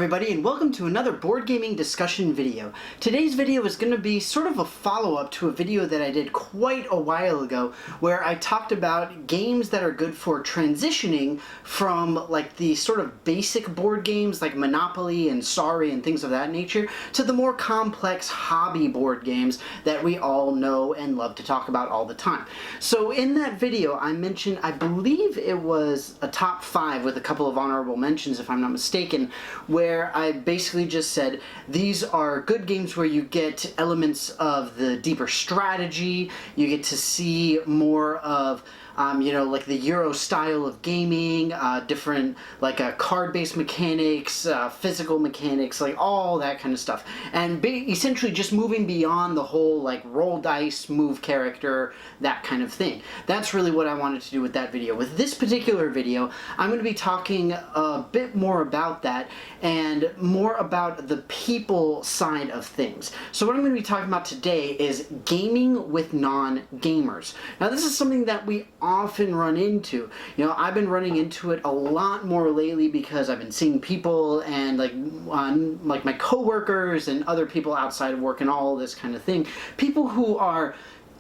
everybody, and welcome to another board gaming discussion video. Today's video is going to be sort of a follow-up to a video that I did quite a while ago where I talked about games that are good for transitioning from like the sort of basic board games like Monopoly and Sorry and things of that nature to the more complex hobby board games that we all know and love to talk about all the time. So in that video I mentioned, I believe it was a top 5 with a couple of honorable mentions if I'm not mistaken, where I basically just said these are good games where you get elements of the deeper strategy, you get to see more of like the Euro style of gaming, different like card-based mechanics, physical mechanics, like all that kind of stuff. And essentially just moving beyond the whole like roll dice, move character, that kind of thing. That's really what I wanted to do with that video. With this particular video, I'm going to be talking a bit more about that and more about the people side of things. So what I'm going to be talking about today is gaming with non-gamers. Now this is something that we often run into. You know, I've been running into it a lot more lately because I've been seeing people and like my coworkers and other people outside of work and all this kind of thing. People who are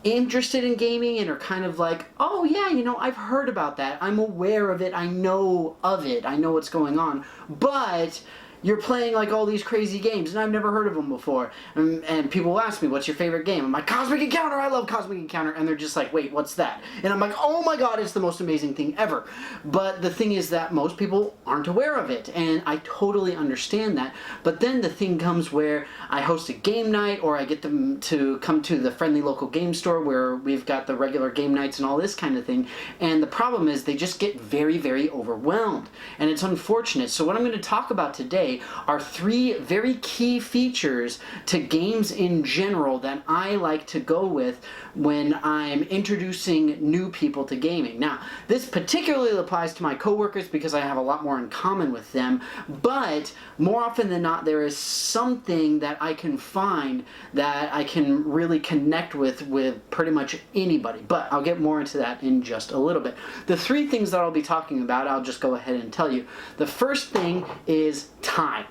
interested in gaming and are kind of like, oh yeah, you know, I've heard about that. I'm aware of it. I know of it. I know what's going on. But you're playing like all these crazy games and I've never heard of them before. And people will ask me, what's your favorite game? I'm like, Cosmic Encounter! I love Cosmic Encounter! And they're just like, wait, what's that? And I'm like, oh my god, it's the most amazing thing ever. But the thing is that most people aren't aware of it, and I totally understand that. But then the thing comes where I host a game night, or I get them to come to the friendly local game store where we've got the regular game nights and all this kind of thing. And the problem is they just get very, very overwhelmed. And it's unfortunate. So what I'm going to talk about today are 3 very key features to games in general that I like to go with when I'm introducing new people to gaming. Now, this particularly applies to my coworkers because I have a lot more in common with them, but more often than not, there is something that I can find that I can really connect with pretty much anybody. But I'll get more into that in just a little bit. The 3 things that I'll be talking about, I'll just go ahead and tell you. The first thing is time.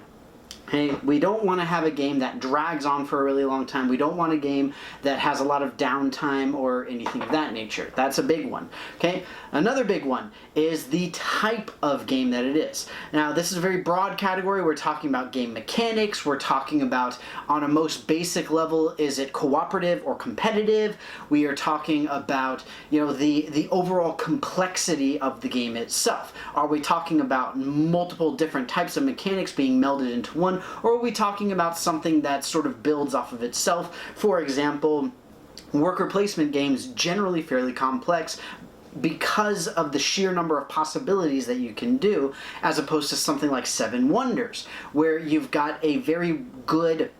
Okay, we don't want to have a game that drags on for a really long time. We don't want a game that has a lot of downtime or anything of that nature. That's a big one. Okay, another big one is the type of game that it is. Now, this is a very broad category. We're talking about game mechanics. We're talking about, on a most basic level, is it cooperative or competitive? We are talking about, you know, the overall complexity of the game itself. Are we talking about multiple different types of mechanics being melded into one? Or are we talking about something that sort of builds off of itself? For example, worker placement games, generally fairly complex because of the sheer number of possibilities that you can do, as opposed to something like 7 Wonders, where you've got a very good,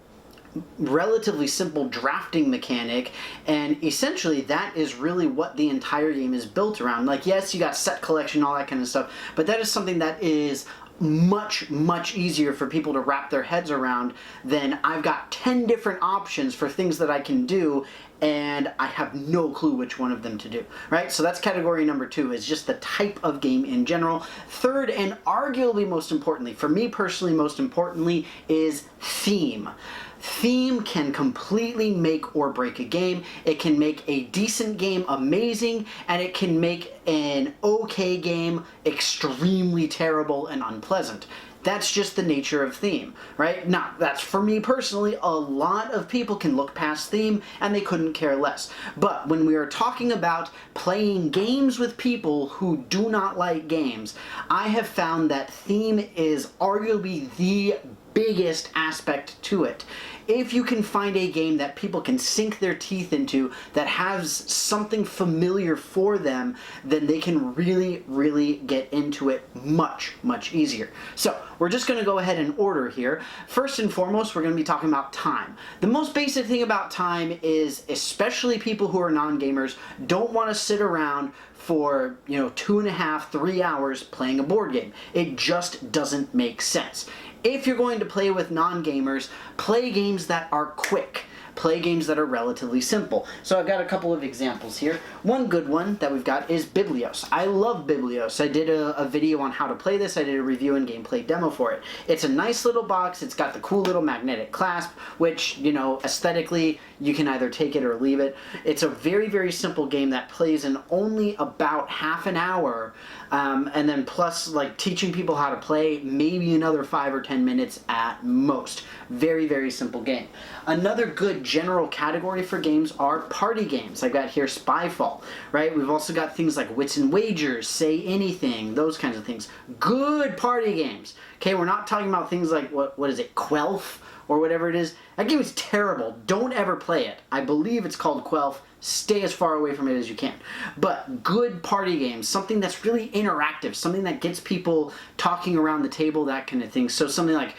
relatively simple drafting mechanic, and essentially that is really what the entire game is built around. Like, yes, you got set collection, all that kind of stuff, but that is something that is much easier for people to wrap their heads around than I've got 10 different options for things that I can do and I have no clue which one of them to do, right? So that's category number 2, is just the type of game in general. Third, and arguably most importantly, for me personally most importantly, is theme. Theme can completely make or break a game. It can make a decent game amazing, and it can make an okay game extremely terrible and unpleasant. That's just the nature of theme, right? Now, that's for me personally. A lot of people can look past theme and they couldn't care less. But when we are talking about playing games with people who do not like games, I have found that theme is arguably the biggest aspect to it. If you can find a game that people can sink their teeth into, that has something familiar for them, then they can really get into it much easier. So we're just going to go ahead and order here. First and foremost, we're going to be talking about time. The most basic thing about time is, especially people who are non-gamers don't want to sit around for, you know, 2.5, 3 hours playing a board game. It just doesn't make sense. If you're going to play with non-gamers, play games that are quick. play games that are relatively simple. So I've got a couple of examples here. One good one that we've got is Biblios. I love Biblios. I did a video on how to play this. I did a review and gameplay demo for it. It's a nice little box. It's got the cool little magnetic clasp, which, you know, aesthetically, you can either take it or leave it. It's a very, very simple game that plays in only about half an hour, and then plus, like, teaching people how to play, maybe another 5 or 10 minutes at most. Very, very simple game. Another good general category for games are party games. I've got here Spyfall, right? We've also got things like Wits and Wagers, Say Anything, those kinds of things. Good party games. Okay, we're not talking about things like, what is it, Quelf? Or whatever it is. That game is terrible. Don't ever play it. I believe it's called Quelf. Stay as far away from it as you can. But good party games, something that's really interactive, something that gets people talking around the table, that kind of thing. So something like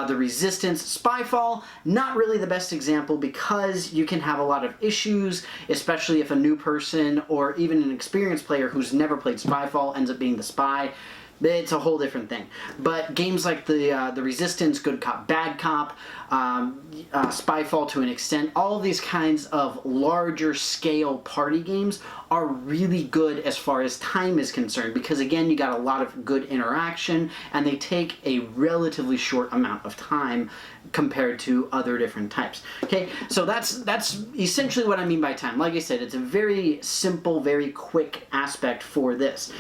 The Resistance. Spyfall, not really the best example because you can have a lot of issues, especially if a new person or even an experienced player who's never played Spyfall ends up being the spy. It's a whole different thing. But games like the Resistance, Good Cop, Bad Cop, Spyfall to an extent, all of these kinds of larger scale party games are really good as far as time is concerned because, again, you got a lot of good interaction and they take a relatively short amount of time compared to other different types. Okay, so that's essentially what I mean by time. Like I said, it's a very simple, very quick aspect for this.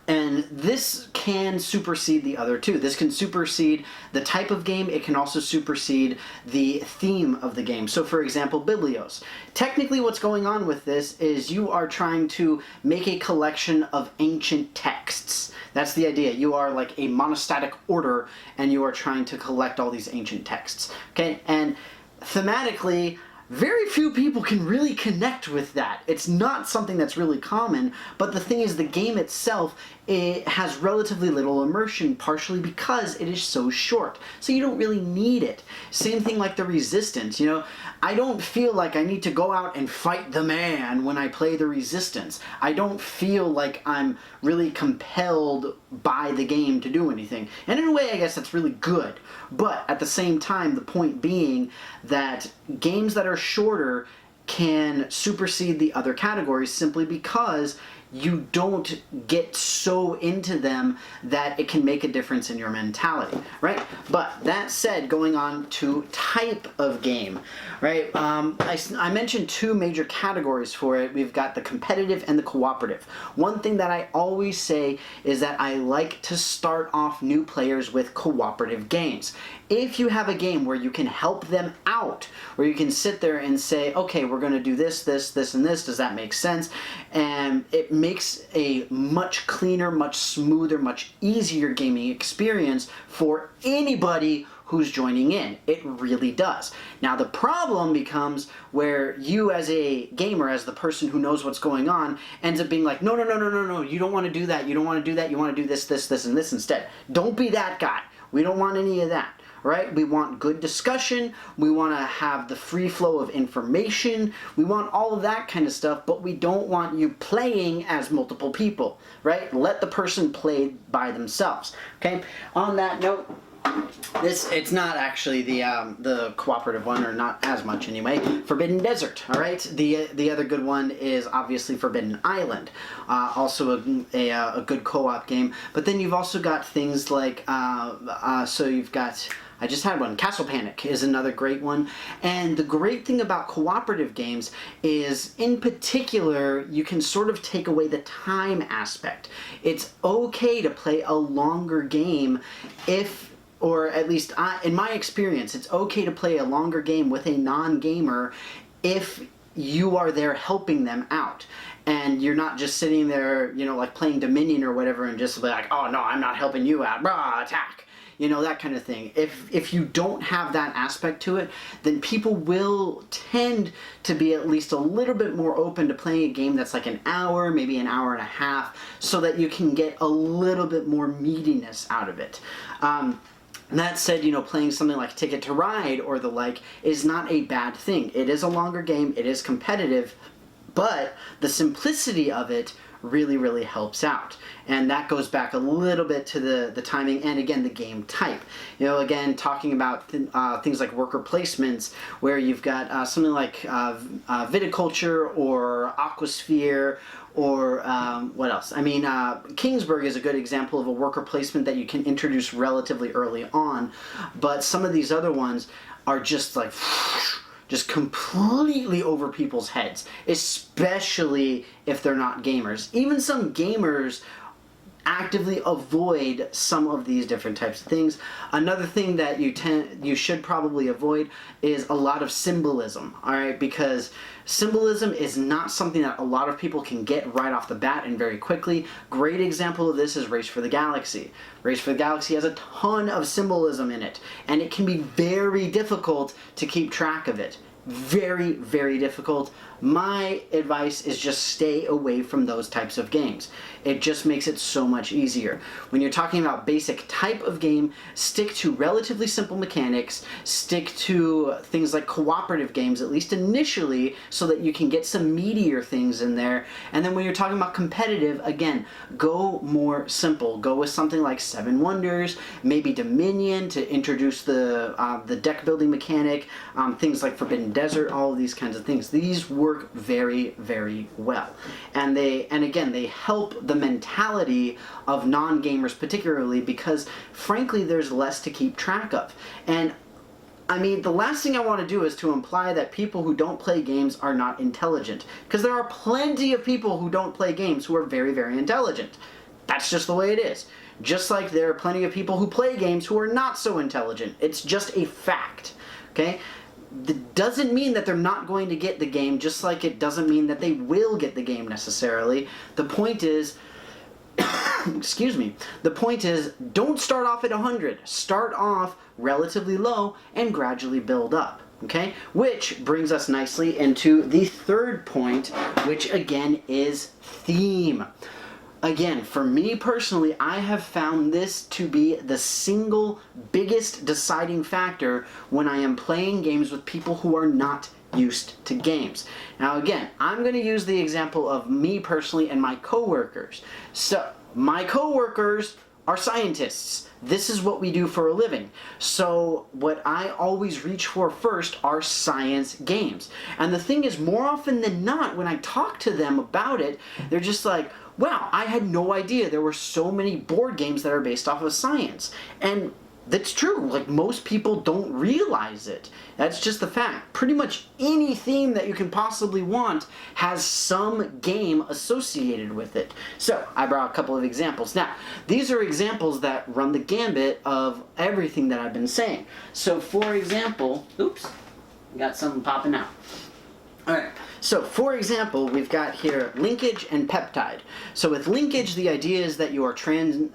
And this can supersede the other two. This can supersede the type of game. It can also supersede the theme of the game. So for example, Biblios. Technically what's going on with this is you are trying to make a collection of ancient texts. That's the idea. You are like a monastetic order and you are trying to collect all these ancient texts. Okay, and thematically, very few people can really connect with that. It's not something that's really common, but the thing is the game itself, it has relatively little immersion, partially because it is so short. So you don't really need it. Same thing like The Resistance, you know. I don't feel like I need to go out and fight the man when I play The Resistance. I don't feel like I'm really compelled by the game to do anything. And in a way, I guess that's really good. But at the same time, the point being that games that are shorter can supersede the other categories simply because you don't get so into them that it can make a difference in your mentality, right? But that said, going on to type of game, right? I mentioned two major categories for it. We've got the competitive and the cooperative. One thing that I always say is that I like to start off new players with cooperative games. If you have a game where you can help them out, where you can sit there and say, okay, we're going to do this, this, this, and this, does that make sense? And it makes a much cleaner, much smoother, much easier gaming experience for anybody who's joining in. It really does. Now the problem becomes where you as a gamer, as the person who knows what's going on, ends up being like, no, no, no, no, no, no, you don't want to do that, you don't want to do that, you want to do this, this, this, and this instead. Don't be that guy. We don't want any of that. Right? We want good discussion, we want to have the free flow of information, we want all of that kind of stuff, but we don't want you playing as multiple people, right? Let the person play by themselves, okay? On that note, it's not actually the cooperative one, or not as much anyway. Forbidden Desert, all right? The other good one is obviously Forbidden Island, also a good co-op game. But then you've also got things like so you've got, I just had one, Castle Panic is another great one. And the great thing about cooperative games is, in particular, you can sort of take away the time aspect. It's okay to play a longer game if, or at least in my experience, it's okay to play a longer game with a non-gamer if you are there helping them out. And you're not just sitting there, you know, like playing Dominion or whatever and just be like, oh no, I'm not helping you out, brah, attack. You know, that kind of thing. If you don't have that aspect to it, then people will tend to be at least a little bit more open to playing a game that's like an hour, maybe an hour and a half, so that you can get a little bit more meatiness out of it. That said, you know, playing something like Ticket to Ride or the like is not a bad thing. It is a longer game, it is competitive, But the simplicity of it really, really helps out. And that goes back a little bit to the timing and, again, the game type. You know, again, talking about things like worker placements, where you've got something like viticulture or aquasphere, or what else? I mean, Kingsburg is a good example of a worker placement that you can introduce relatively early on, but some of these other ones are just like just completely over people's heads, especially if they're not gamers. Even some gamers actively avoid some of these different types of things. Another thing that you should probably avoid is a lot of symbolism, all right? Because symbolism is not something that a lot of people can get right off the bat and very quickly. Great example of this is Race for the Galaxy. Race for the Galaxy has a ton of symbolism in it, and it can be very difficult to keep track of it. Very, very difficult. My advice is just stay away from those types of games. It just makes it so much easier. When you're talking about basic type of game, stick to relatively simple mechanics, stick to things like cooperative games, at least initially, so that you can get some meatier things in there. And then when you're talking about competitive, again, go more simple. Go with something like Seven Wonders, maybe Dominion to introduce the deck building mechanic, things like Forbidden Desert, all of these kinds of things. These work very, very well. And again, they help the mentality of non-gamers particularly, because frankly there's less to keep track of. And I mean, the last thing I want to do is to imply that people who don't play games are not intelligent, because there are plenty of people who don't play games who are very, very intelligent. That's just the way it is. Just like there are plenty of people who play games who are not so intelligent. It's just a fact, okay? That doesn't mean that they're not going to get the game, just like it doesn't mean that they will get the game necessarily. The point is, excuse me, the point is, don't start off at 100. Start off relatively low and gradually build up, okay? Which brings us nicely into the third point, which again is theme. Again, for me personally, I have found this to be the single biggest deciding factor when I am playing games with people who are not used to games. Now again, I'm going to use the example of me personally and my coworkers. So, my coworkers are scientists. This is what we do for a living. So what I always reach for first are science games. And the thing is, more often than not, when I talk to them about it, they're just like, wow, I had no idea there were so many board games that are based off of science. And that's true. Like, most people don't realize it. That's just the fact. Pretty much any theme that you can possibly want has some game associated with it. So, I brought a couple of examples. Now, these are examples that run the gambit of everything that I've been saying. So, for example, oops, got something popping out. Alright, so for example, we've got here linkage and peptide. So with linkage, the idea is that you are translating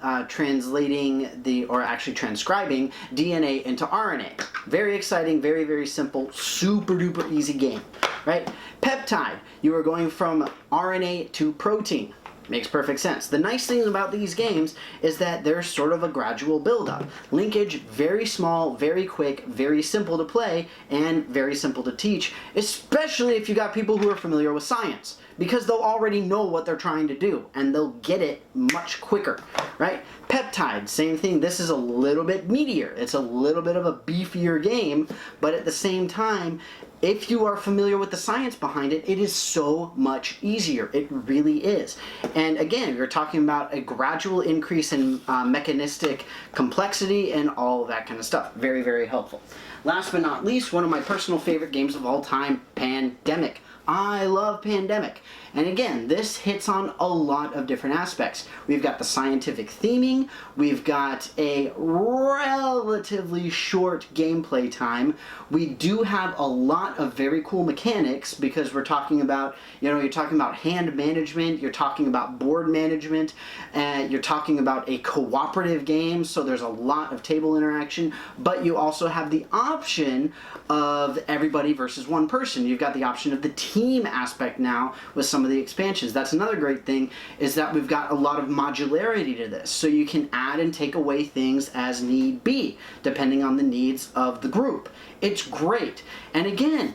or actually transcribing DNA into RNA. Very exciting, very, very simple, super duper easy game, right? Peptide, you are going from RNA to protein. Makes perfect sense. The nice thing about these games is that there's sort of a gradual build-up. Linkage, very small, very quick, very simple to play, and very simple to teach, especially if you got people who are familiar with science, because they'll already know what they're trying to do, and they'll get it much quicker, right? Peptide, same thing. This is a little bit meatier. It's a little bit of a beefier game, but at the same time, if you are familiar with the science behind it, it is so much easier. It really is. And again, you're talking about a gradual increase in mechanistic complexity and all of that kind of stuff. Very, very helpful. Last but not least, one of my personal favorite games of all time, Pandemic. I love Pandemic. And again, this hits on a lot of different aspects. We've got the scientific theming, we've got a relatively short gameplay time, we do have a lot of very cool mechanics, because we're talking about, you're talking about hand management, you're talking about board management, and you're talking about a cooperative game, so there's a lot of table interaction, but you also have the option of everybody versus one person. You've got the option of the team aspect now with some of the expansions. That's another great thing, is that we've got a lot of modularity to this, so you can add and take away things as need be, depending on the needs of the group. It's great. And again,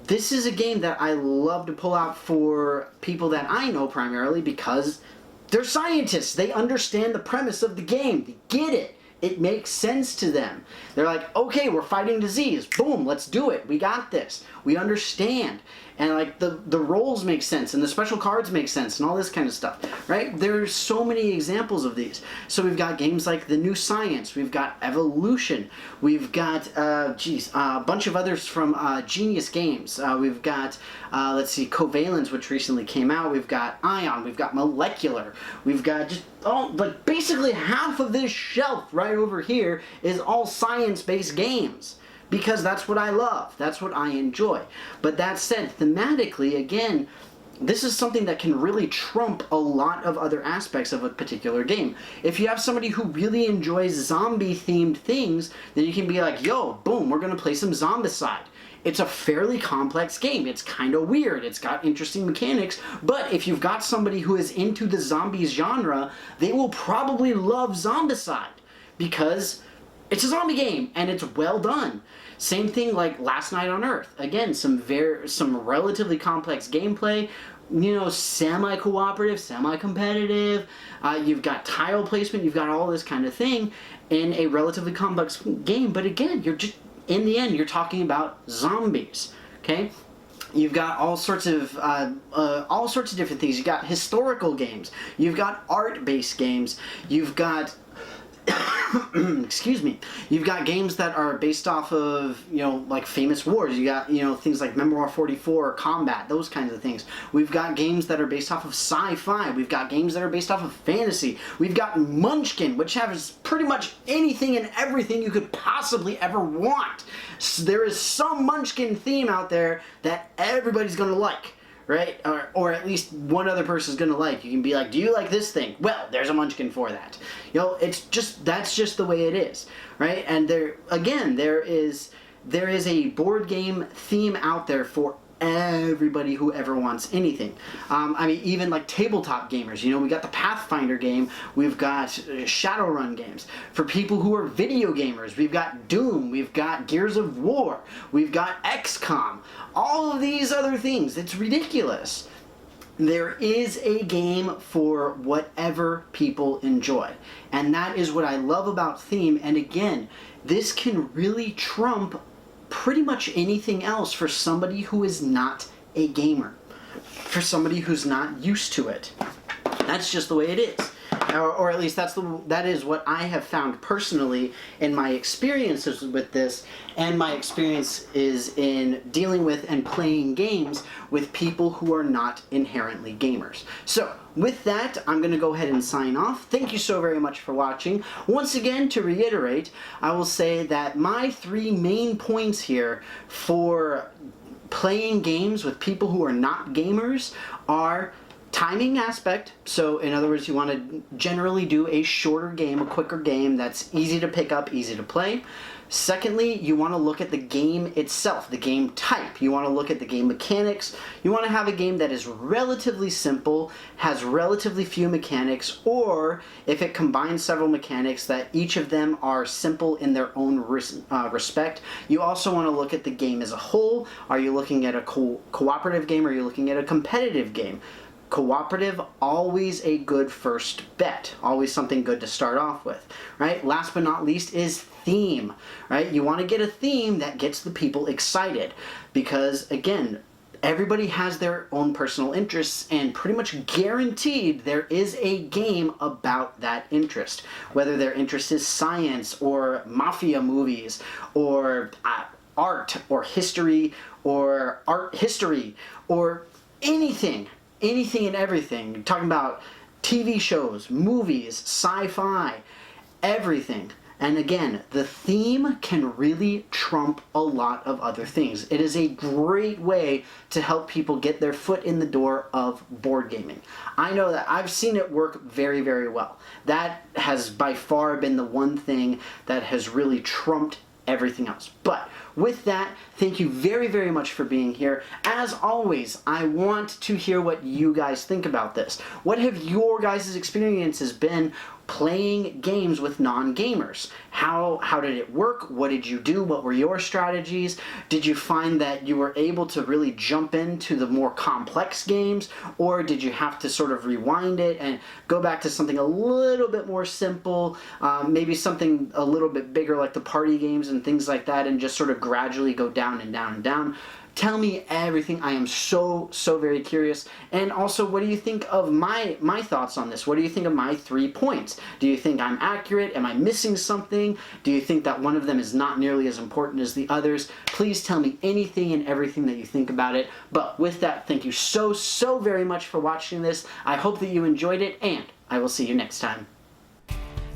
this is a game that I love to pull out for people that I know primarily because they're scientists. They understand the premise of the game. They get it. It makes sense to them. They're like, okay, we're fighting disease. Boom, let's do it. We got this. We understand. And like the roles make sense and the special cards make sense and all this kind of stuff, right? There's so many examples of these. So we've got games like The New Science. We've got Evolution. We've got, a bunch of others from Genius Games. We've got, let's see, Covalence, which recently came out. We've got Ion. We've got Molecular. We've got just, but basically half of this shelf right over here is all science-based games. Because that's what I love. That's what I enjoy. But that said, thematically, again, this is something that can really trump a lot of other aspects of a particular game. If you have somebody who really enjoys zombie-themed things, then you can be like, yo, boom, we're going to play some Zombicide. It's a fairly complex game. It's kind of weird. It's got interesting mechanics. But if you've got somebody who is into the zombies genre, they will probably love Zombicide. Because it's a zombie game, and it's well done. Same thing like Last Night on Earth. Again, some relatively complex gameplay, semi-cooperative, semi-competitive. You've got tile placement, you've got all this kind of thing in a relatively complex game. But again, in the end, you're talking about zombies, okay? You've got all sorts of different things. You've got historical games. You've got art-based games. You've got excuse me. You've got games that are based off of, like famous wars. You got, things like Memoir 44, Combat, those kinds of things. We've got games that are based off of sci-fi. We've got games that are based off of fantasy. We've got Munchkin, which has pretty much anything and everything you could possibly ever want. So there is some Munchkin theme out there that everybody's going to like. Right? Or at least one other person's gonna like. You can be like, do you like this thing? Well, there's a Munchkin for that. That's just the way it is. Right? And there is a board game theme out there for everybody who ever wants anything. Even like tabletop gamers, we got the Pathfinder game, we've got Shadowrun games. For people who are video gamers, we've got Doom, we've got Gears of War, we've got XCOM, all of these other things. It's ridiculous. There is a game for whatever people enjoy. And that is what I love about theme. And again, this can really trump pretty much anything else for somebody who is not a gamer, for somebody who's not used to it. That's just the way it is. Or at least that is what I have found personally in my experiences with this, and my experience is in dealing with and playing games with people who are not inherently gamers. So, with that, I'm going to go ahead and sign off. Thank you so very much for watching. Once again, to reiterate, I will say that my 3 main points here for playing games with people who are not gamers are timing aspect. So in other words, you want to generally do a shorter game, a quicker game that's easy to pick up, easy to play. Secondly, you want to look at the game itself, the game type. You want to look at the game mechanics. You want to have a game that is relatively simple, has relatively few mechanics, or if it combines several mechanics, that each of them are simple in their own respect. You also want to look at the game as a whole. Are you looking at a cooperative game, or are you looking at a competitive game? Cooperative, always a good first bet. Always something good to start off with, right? Last but not least is theme, right? You want to get a theme that gets the people excited because, again, everybody has their own personal interests, and pretty much guaranteed there is a game about that interest. Whether their interest is science or mafia movies or art or history or art history or anything and everything. You're talking about TV shows, movies, sci-fi, everything. And again, the theme can really trump a lot of other things. It is a great way to help people get their foot in the door of board gaming. I know that I've seen it work very, very well. That has by far been the one thing that has really trumped everything else. But with that, thank you very, very much for being here. As always, I want to hear what you guys think about this. What have your guys' experiences been playing games with non-gamers? How did it work? What did you do? What were your strategies? Did you find that you were able to really jump into the more complex games, or did you have to sort of rewind it and go back to something a little bit more simple, maybe something a little bit bigger like the party games and things like that, and just sort of gradually go down and down and down? Tell me everything. I am so very curious. And also, what do you think of my thoughts on this? What do you think of my 3 points? Do you think I'm accurate? Am I missing something? Do you think that one of them is not nearly as important as the others? Please tell me anything and everything that you think about it. But with that, thank you so very much for watching this. I hope that you enjoyed it, and I will see you next time.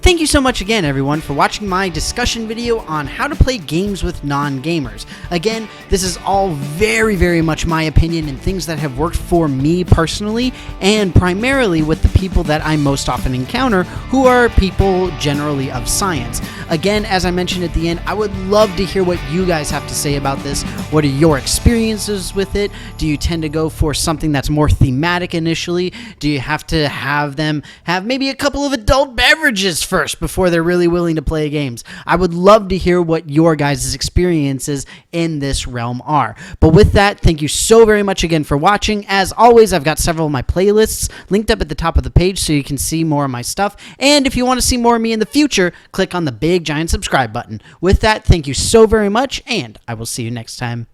Thank you so much again, everyone, for watching my discussion video on how to play games with non-gamers. Again, this is all very much my opinion and things that have worked for me personally, and primarily with the people that I most often encounter, who are people generally of science. Again, as I mentioned at the end, I would love to hear what you guys have to say about this. What are your experiences with it? Do you tend to go for something that's more thematic initially? Do you have to have them have maybe a couple of adult beverages first before they're really willing to play games? I would love to hear what your guys' experiences in this realm are. But with that, thank you so very much again for watching. As always, I've got several of my playlists linked up at the top of the page so you can see more of my stuff. And if you want to see more of me in the future, click on the big giant subscribe button. With that, thank you so very much, and I will see you next time.